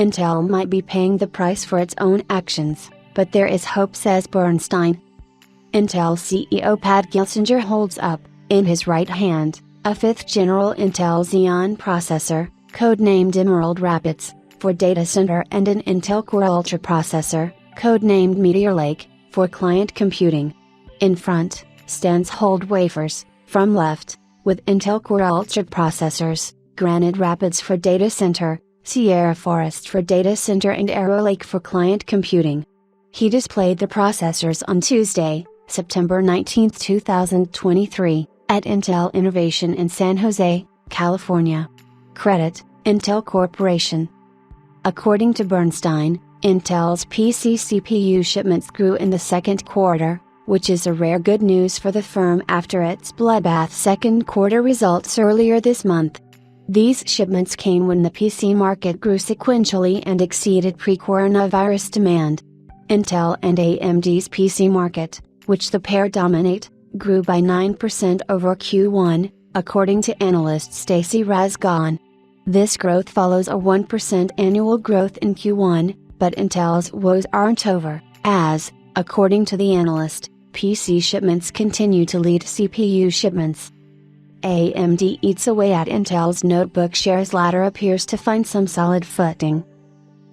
Intel might be paying the price for its own actions, but there is hope, says Bernstein. Intel CEO Pat Gelsinger holds up, in his right hand, a 5th General Intel Xeon processor, codenamed Emerald Rapids, for data center, and an Intel Core Ultra processor, codenamed Meteor Lake, for client computing. In front, stands Hold wafers, from left, with Intel Core Ultra processors, Granite Rapids for data center, Sierra Forest for data center, and Arrow Lake for client computing. He displayed the processors on Tuesday, September 19, 2023, at Intel Innovation in San Jose, California. Credit, Intel Corporation. According to Bernstein, Intel's PC CPU shipments grew in the second quarter, which is a rare good news for the firm after its bloodbath second quarter results earlier this month. These shipments came when the PC market grew sequentially and exceeded pre-coronavirus demand. Intel and AMD's PC market, which the pair dominate, grew by 9% over Q1, according to analyst Stacy Rasgon. This growth follows a 1% annual growth in Q1, but Intel's woes aren't over, as, according to the analyst, PC shipments continue to lead CPU shipments. AMD eats away at Intel's notebook shares. Latter appears to find some solid footing.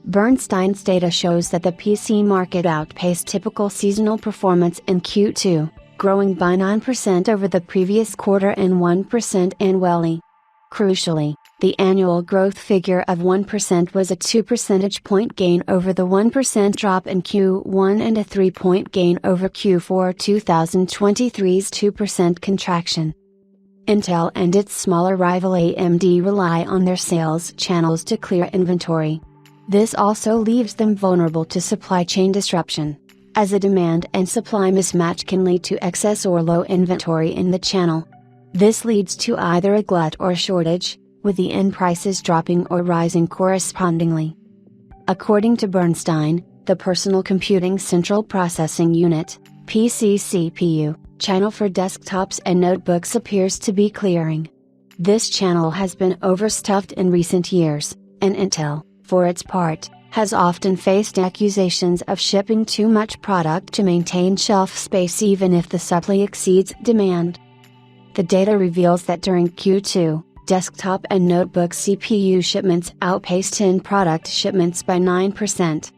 Bernstein's data shows that the PC market outpaced typical seasonal performance in Q2, growing by 9% over the previous quarter and 1% annually. Crucially, the annual growth figure of 1% was a 2 percentage point gain over the 1% drop in Q1 and a 3-point gain over Q4 2023's 2% contraction. Intel and its smaller rival AMD rely on their sales channels to clear inventory. This also leaves them vulnerable to supply chain disruption, as a demand and supply mismatch can lead to excess or low inventory in the channel. This leads to either a glut or shortage, with the end prices dropping or rising correspondingly. According to Bernstein, the Personal Computing Central Processing Unit, PC CPU, channel for desktops and notebooks appears to be clearing. This channel has been overstuffed in recent years, and Intel, for its part, has often faced accusations of shipping too much product to maintain shelf space even if the supply exceeds demand. The data reveals that during Q2, desktop and notebook CPU shipments outpaced end product shipments by 9%.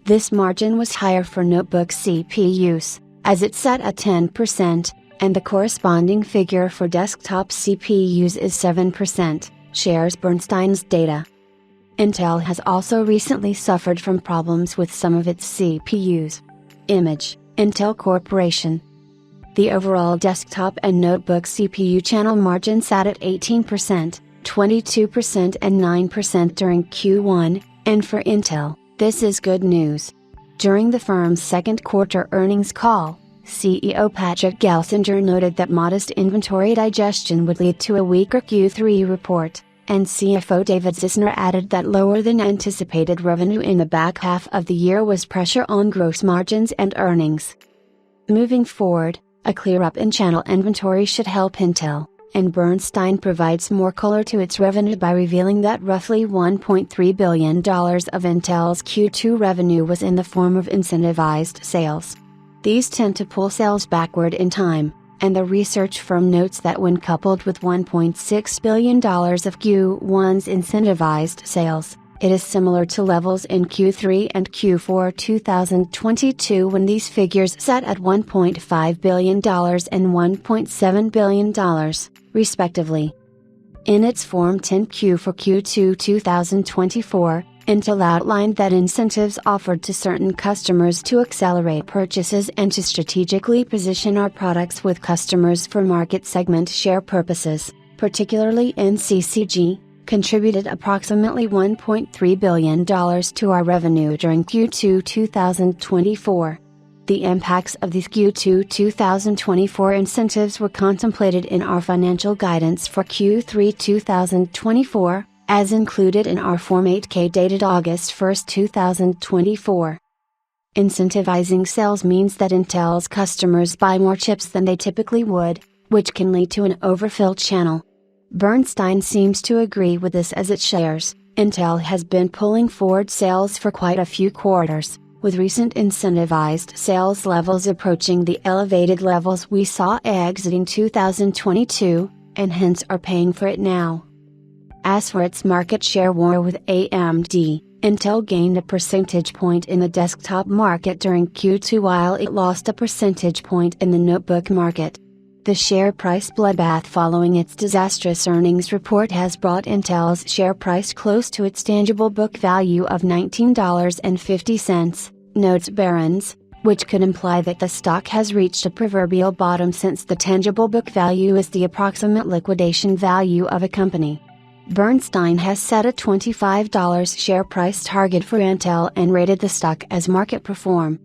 This margin was higher for notebook CPUs, as it sat at 10%, and the corresponding figure for desktop CPUs is 7%, shares Bernstein's data. Intel has also recently suffered from problems with some of its CPUs. Image, Intel Corporation. The overall desktop and notebook CPU channel margin sat at 18%, 22% and 9% during Q1, and for Intel, this is good news. During the firm's second quarter earnings call, CEO Patrick Gelsinger noted that modest inventory digestion would lead to a weaker Q3 report, and CFO David Zisner added that lower than anticipated revenue in the back half of the year was pressure on gross margins and earnings. Moving forward, a clear-up in channel inventory should help Intel, and Bernstein provides more color to its revenue by revealing that roughly $1.3 billion of Intel's Q2 revenue was in the form of incentivized sales. These tend to pull sales backward in time, and the research firm notes that when coupled with $1.6 billion of Q1's incentivized sales, it is similar to levels in Q3 and Q4 2022 when these figures sat at $1.5 billion and $1.7 billion, respectively. In its Form 10-Q for Q2 2024, Intel outlined that incentives offered to certain customers to accelerate purchases and to strategically position our products with customers for market segment share purposes, particularly in CCG, contributed approximately $1.3 billion to our revenue during Q2 2024. The impacts of these Q2 2024 incentives were contemplated in our financial guidance for Q3 2024, as included in our Form 8-K dated August 1, 2024. Incentivizing sales means that Intel's customers buy more chips than they typically would, which can lead to an overfilled channel. Bernstein seems to agree with this as it shares, Intel has been pulling forward sales for quite a few quarters, with recent incentivized sales levels approaching the elevated levels we saw exiting 2022, and hence are paying for it now. As for its market share war with AMD, Intel gained a percentage point in the desktop market during Q2 while it lost a percentage point in the notebook market. The share price bloodbath following its disastrous earnings report has brought Intel's share price close to its tangible book value of $19.50, notes Barron's, which could imply that the stock has reached a proverbial bottom since the tangible book value is the approximate liquidation value of a company. Bernstein has set a $25 share price target for Intel and rated the stock as market perform.